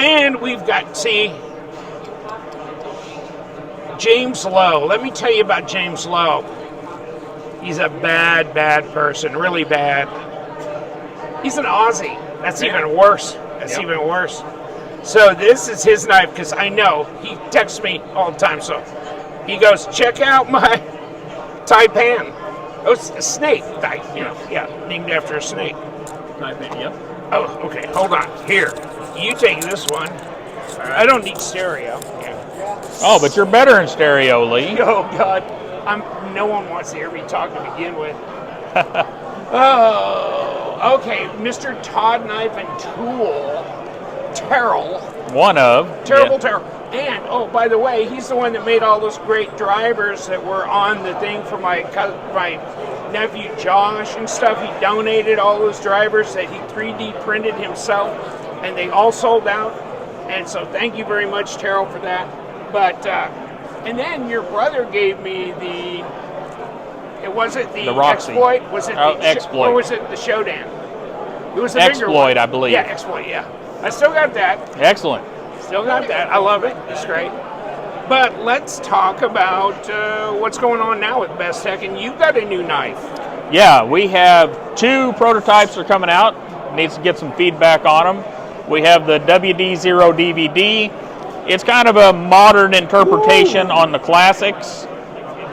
And we've got, see, James Lowe. Let me tell you about James Lowe. He's a bad, bad person, really bad. He's an Aussie. That's even worse. That's even worse. So this is his knife, because I know he texts me all the time. So he goes, check out my Taipan. Oh, it's a snake. Named after a snake. Taipan, yep. Oh, okay. Hold on. Here, you take this one. I don't need stereo. Yeah. Oh, but you're better in stereo, Lee. Oh God, no one wants to hear me talk to begin with. Oh, okay. Mr. Todd Knife and Tool, Teryl. One of. Terrible, Teryl. And, oh, by the way, he's the one that made all those great drivers that were on the thing for my nephew Josh and stuff. He donated all those drivers that he 3D printed himself, and they all sold out. And so thank you very much, Teryl, for that. But, and then your brother gave me the Exploit? Was it the Exploit. Or was it the Shodan? It was the bigger one. Exploit, I believe. Yeah, Exploit, yeah. I still got that. Excellent. Still got that. I love it. It's great. But let's talk about what's going on now with Bestech, and you've got a new knife. Yeah, we have 2 prototypes that are coming out. Needs to get some feedback on them. We have the WD-0 DVD. It's kind of a modern interpretation on the classics.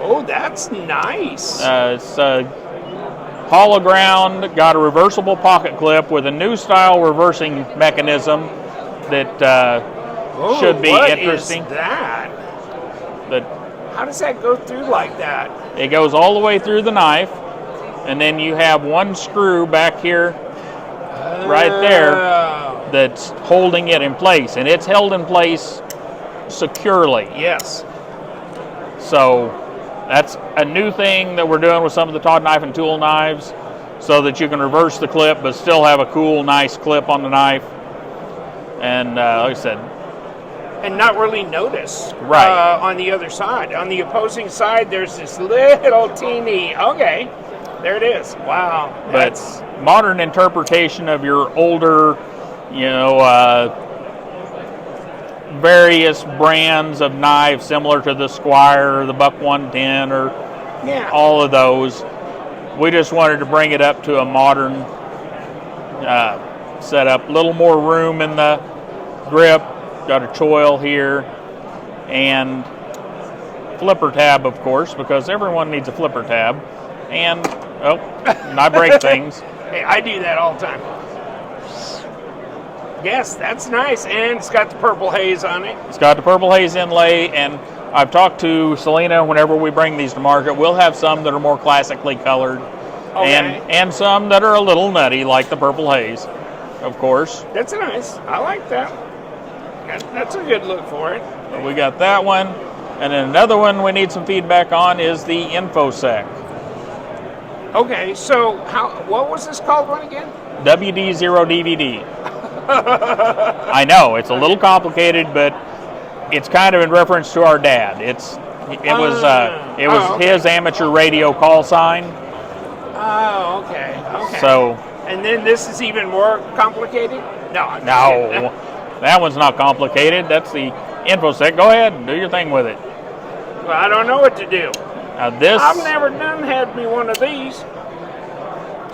Oh, that's nice. It's hologround, got a reversible pocket clip with a new style reversing mechanism that should be interesting. What is that? But how does that go through like that? It goes all the way through the knife, and then you have one screw back here, right there, that's holding it in place, and it's held in place securely. Yes. So that's a new thing that we're doing with some of the Todd Knife and Tool knives, so that you can reverse the clip but still have a cool, nice clip on the knife. And like I said, and not really notice on the other side. On the opposing side, there's this little teeny. Okay, there it is. Wow. But modern interpretation of your older, various brands of knives similar to the Squire or the Buck 110 or all of those. We just wanted to bring it up to a modern setup. A little more room in the grip. Got a choil here, and flipper tab, of course, because everyone needs a flipper tab. And, I break things. Hey, I do that all the time. Yes, that's nice, and it's got the purple haze on it. It's got the purple haze inlay, and I've talked to Selena whenever we bring these to market. We'll have some that are more classically colored, and some that are a little nutty, like the purple haze, of course. That's nice. I like that. That's a good look for it. We got that one, and then another one we need some feedback on is the InfoSec. Okay, so what was this called one again? WD-0 DVD. I know, it's a little complicated, but it's kind of in reference to our dad. It was his amateur radio call sign. Oh, okay. So, and then this is even more complicated? No. That one's not complicated. That's the InfoSec. Go ahead and do your thing with it. Well, I don't know what to do. Now I've never had me one of these.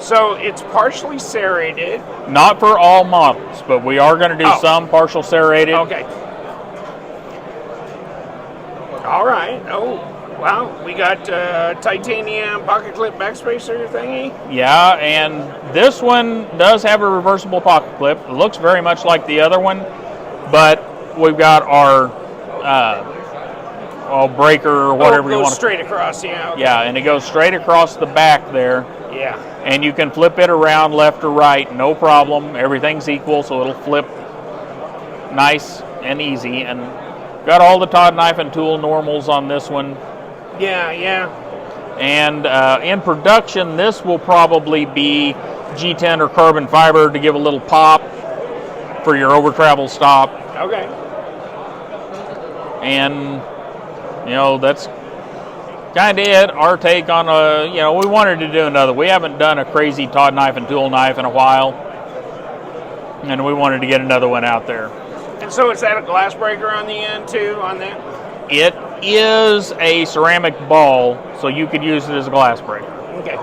So it's partially serrated. Not for all models, but we are going to do some partial serrated. Okay. All right. Oh, wow. We got titanium pocket clip backspacer thingy. Yeah, and this one does have a reversible pocket clip. It looks very much like the other one, but we've got our breaker or whatever you want to. Straight across, yeah. Okay. Yeah, and it goes straight across the back there. Yeah. And you can flip it around left or right, no problem. Everything's equal, so it'll flip nice and easy. And got all the Todd Knife and Tool normals on this one. Yeah. And in production, this will probably be G10 or carbon fiber to give a little pop for your over travel stop. Okay. And that's kind of it. Our take on we wanted to do another. We haven't done a crazy Todd Knife and Tool knife in a while, and we wanted to get another one out there. And so is that a glass breaker on the end too, on that? It is a ceramic ball, so you could use it as a glass breaker. Okay.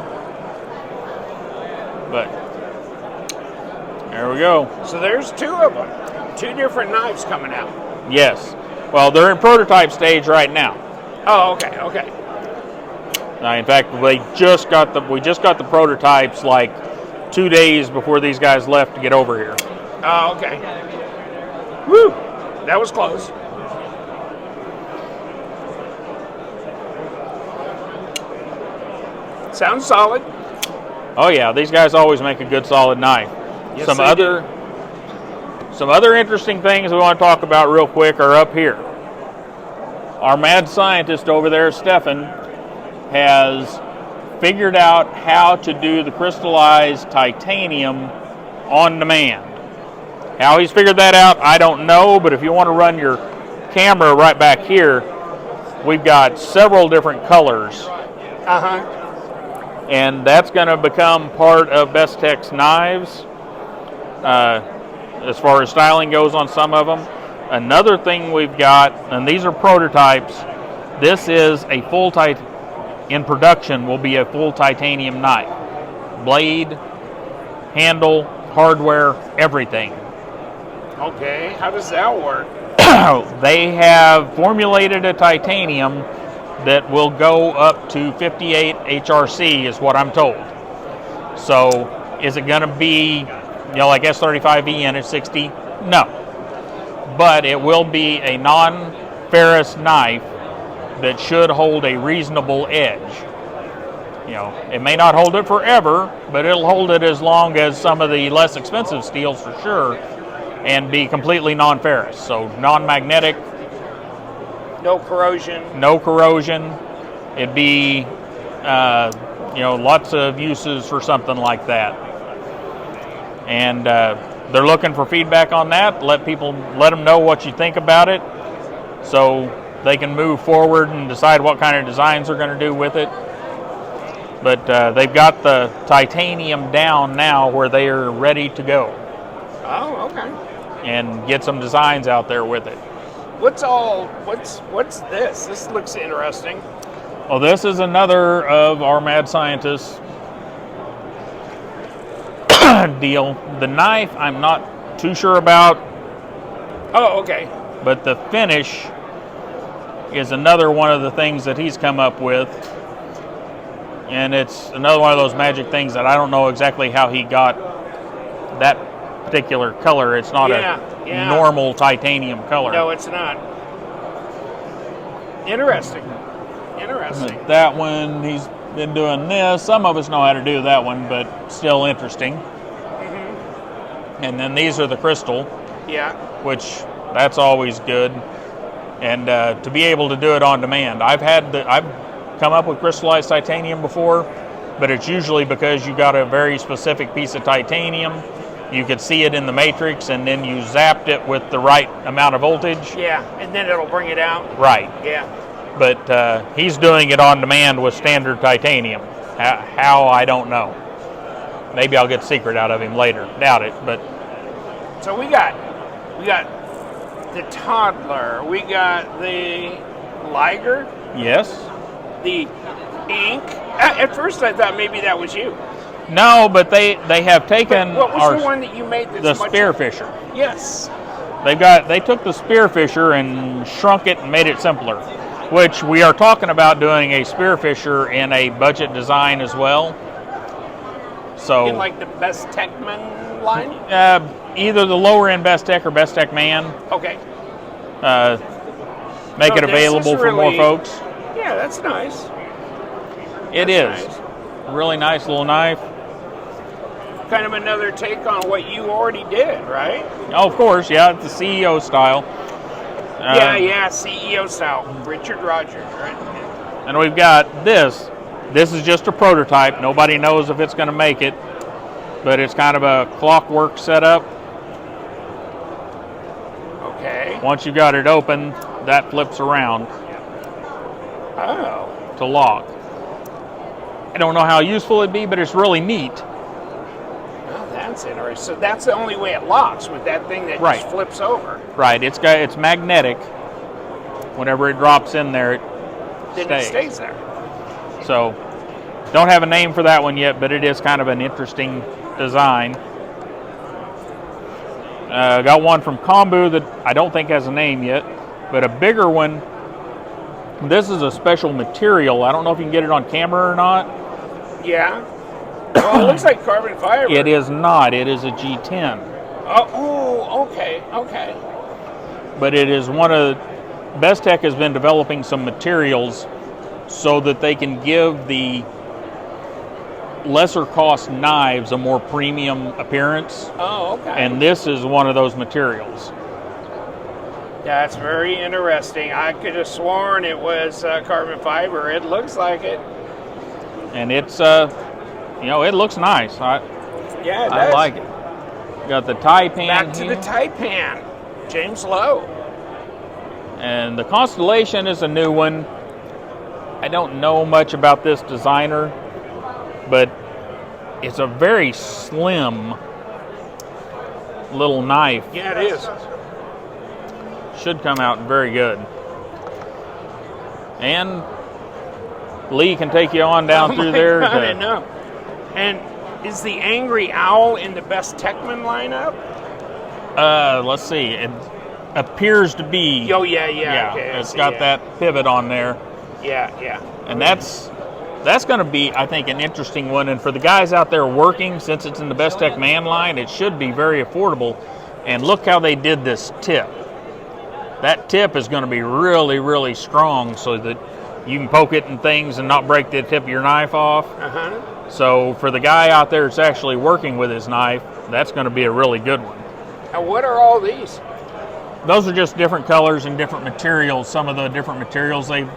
But there we go. So there's 2 of them. 2 different knives coming out. Yes. Well, they're in prototype stage right now. Oh, okay, okay. In fact, we just got the prototypes like 2 days before these guys left to get over here. Oh, okay. Woo! That was close. Sounds solid. Oh yeah, these guys always make a good solid knife. Yes, some they other interesting things we want to talk about real quick are up here. Our mad scientist over there, Stefan, has figured out how to do the crystallized titanium on demand. How he's figured that out, I don't know, but if you want to run your camera right back here, we've got several different colors. Uh-huh. And that's going to become part of Bestech's knives as far as styling goes on some of them. Another thing we've got, and these are prototypes, this is a full in production will be a full titanium knife. Blade, handle, hardware, everything. Okay, how does that work? They have formulated a titanium that will go up to 58 HRC is what I'm told. So is it going to be, like S35E NH60? No. But it will be a non-ferrous knife that should hold a reasonable edge. It may not hold it forever, but it'll hold it as long as some of the less expensive steels for sure, and be completely non-ferrous. So non-magnetic. No corrosion. No corrosion. It'd be, lots of uses for something like that. And they're looking for feedback on that. Let them know what you think about it, so they can move forward and decide what kind of designs they're going to do with it. But they've got the titanium down now where they are ready to go. Oh, okay. And get some designs out there with it. What's this? This looks interesting. Well, this is another of our mad scientists deal. The knife I'm not too sure about. Oh, okay. But the finish is another one of the things that he's come up with. And it's another one of those magic things that I don't know exactly how he got that particular color. It's not a normal titanium color. No, it's not. Interesting. That one, he's been doing this. Some of us know how to do that one, but still interesting. Mm-hmm. And then these are the crystal. Yeah. Which, that's always good. And to be able to do it on demand. I've come up with crystallized titanium before, but it's usually because you got a very specific piece of titanium. You could see it in the matrix, and then you zapped it with the right amount of voltage. Yeah, and then it'll bring it out. Right. Yeah. But he's doing it on demand with standard titanium. How, I don't know. Maybe I'll get the secret out of him later. Doubt it, but. So we got the toddler. We got the Liger. Yes. The ink. At first I thought maybe that was you. No, but they have taken what was the one that you made? The Spearfisher. Yes. They took the Spearfisher and shrunk it and made it simpler, which we are talking about doing a Spearfisher in a budget design as well. So in like the Bestech Man line? Either the lower end Bestech or Bestech Man. Okay. Make it available for more folks. Yeah, that's nice. It is. Nice. Really nice little knife. Kind of another take on what you already did, right? Oh, of course, yeah, it's the CEO style. Yeah, CEO style. Richard Rogers, right? And we've got this. This is just a prototype. Nobody knows if it's going to make it, but it's kind of a clockwork setup. Okay. Once you got it open, that flips around. Oh. To lock. I don't know how useful it'd be, but it's really neat. Well, That's interesting. So that's the only way it locks, with that thing that Right. just flips over. Right. It's magnetic. Whenever it drops in there, Then it stays there. So, don't have a name for that one yet, but it is kind of an interesting design. Got one from Kombu that I don't think has a name yet, but a bigger one. This is a special material. I don't know if you can get it on camera or not. Yeah. Well, it looks like carbon fiber. It is not. It is a G10. Oh, okay. But it is one of... Bestech has been developing some materials so that they can give the lesser cost knives a more premium appearance. Oh, okay. And this is one of those materials. That's very interesting. I could have sworn it was carbon fiber. It looks like it. And it's, it looks nice. Yeah, it I does. like it. Got the Taipan Back to here. the Taipan. James Lowe. And the Constellation is a new one. I don't know much about this designer, but it's a very slim little knife. Yeah, it is. Should come out very good. And Lee can take you on down through there. God, I know. And is the Angry Owl in the Bestechman lineup? Let's see. It appears to be. Oh, yeah. Okay, it's got that pivot on there. Yeah. And that's going to be, I think, an interesting one. And for the guys out there working, since it's in the Bestech man line, it should be very affordable. And look how they did this tip. That tip is going to be really, really strong so that you can poke it in things and not break the tip of your knife off. Uh-huh. So for the guy out there that's actually working with his knife, that's going to be a really good one. And what are all these? Those are just different colors and different materials. Some of the different materials they've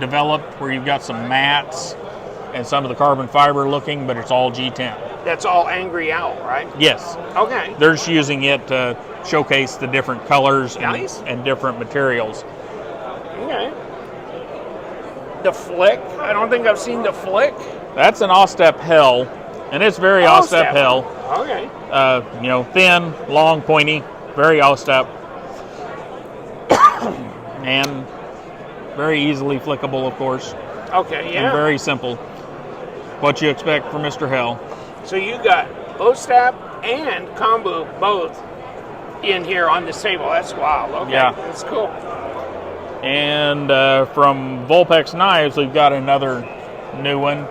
developed, where you've got some mats and some of the carbon fiber looking, but it's all G10. That's all Angry Owl, right? Yes. Okay. They're just using it to showcase the different colors and different materials. Okay. The Flick? I don't think I've seen the Flick. That's an Ostep Hell, and it's very Ostep Hell. Okay. Thin, long, pointy, very Ostep, and very easily flickable, of course. Okay, yeah. And very simple. What you expect from Mr. Hell. So you got Ostep and Kombu both in here on this table. That's wild. Okay, Yeah. That's cool. And from Volpex Knives, we've got another new one.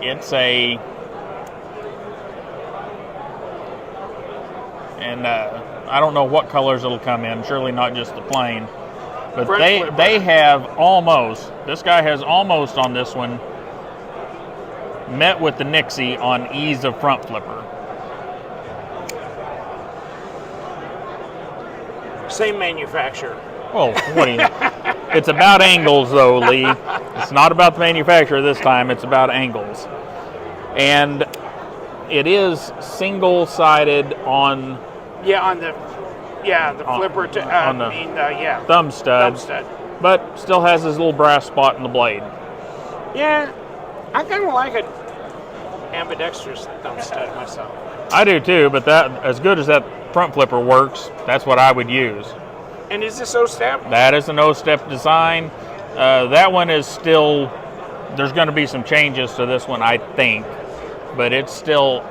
It's a... And I don't know what colors it'll come in. Surely not just the plain. But they have almost... This guy has almost on this one met with the Nixie on ease of front flipper. Same manufacturer. Well, what do you... It's about angles, though, Lee. It's not about the manufacturer this time. It's about angles. And it is single-sided on... the flipper thumb stud. But still has this little brass spot in the blade. Yeah, I kind of like it ambidextrous thumb stud myself. I do too, but that, as good as that front flipper works, that's what I would use. And is this O-step? That is an O-step design. That one is still, there's going to be some changes to this one, I think, but it's still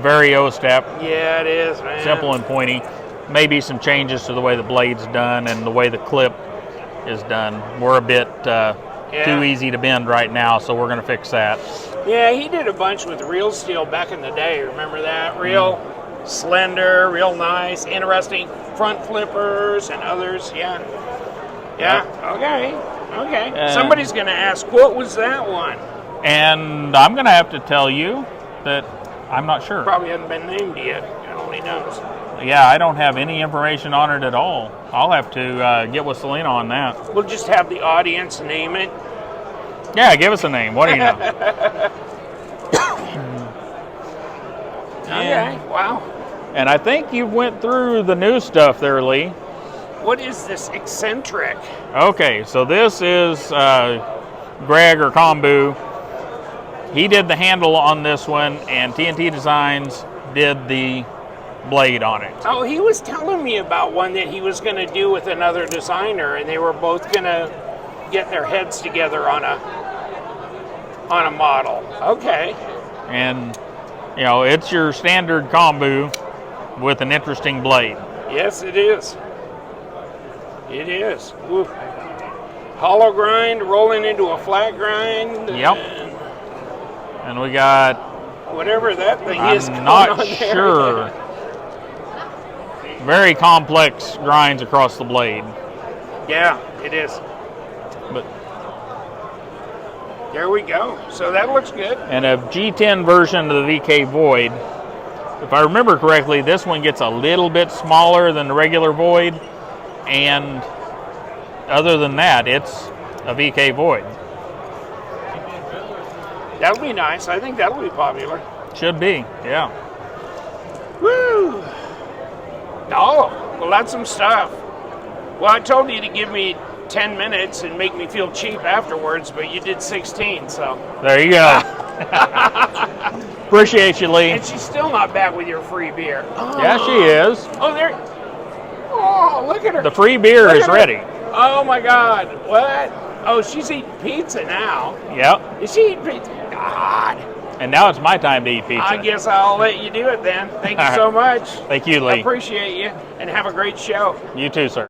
very O-step. Yeah, it is, man. Simple and pointy. Maybe some changes to the way the blade's done and the way the clip is done. We're a bit too easy to bend right now, so we're going to fix that. Yeah, he did a bunch with real steel back in the day. Remember that? Real slender, real nice, interesting front flippers and others. Yeah. Okay. Somebody's going to ask, what was that one? And I'm going to have to tell you that I'm not sure. Probably hasn't been named yet. Nobody knows. Yeah, I don't have any information on it at all. I'll have to get with Selena on that. We'll just have the audience name it. Yeah, give us a name. What do you know? Okay, wow. And I think you went through the new stuff there, Lee. What is this eccentric? Okay, so this is Greg or Kombu. He did the handle on this one, and TNT Designs did the blade on it. Oh, he was telling me about one that he was going to do with another designer, and they were both going to get their heads together on a model. Okay. And, you know, it's your standard kombu with an interesting blade. Yes, it is. It is. Ooh. Hollow grind rolling into a flat grind. Yep. And we got, whatever that thing is I'm going not on there. sure. Very complex grinds across the blade. Yeah, it is. But there we go. So that looks good. and a G10 version of the VK Void. If I remember correctly, this one gets a little bit smaller than the regular Void, and other than that, it's a VK Void. That'll be nice. I think that'll be popular. Should be, yeah. Woo! Oh, well, that's some stuff. Well, I told you to give me 10 minutes and make me feel cheap afterwards, but you did 16, so. There you go. Appreciate you, Lee. And she's still not back with your free beer. Oh. Yeah, she is. Oh, there. Oh, look at her. The free beer Look is at her. ready. Oh, my God. What? Oh, she's eating pizza now. Yep. Is she eating pizza? God. And now it's my time to eat pizza. I guess I'll let you do it then. Thank you so much. Thank you, I Lee. appreciate you, and have a great show. You too, sir.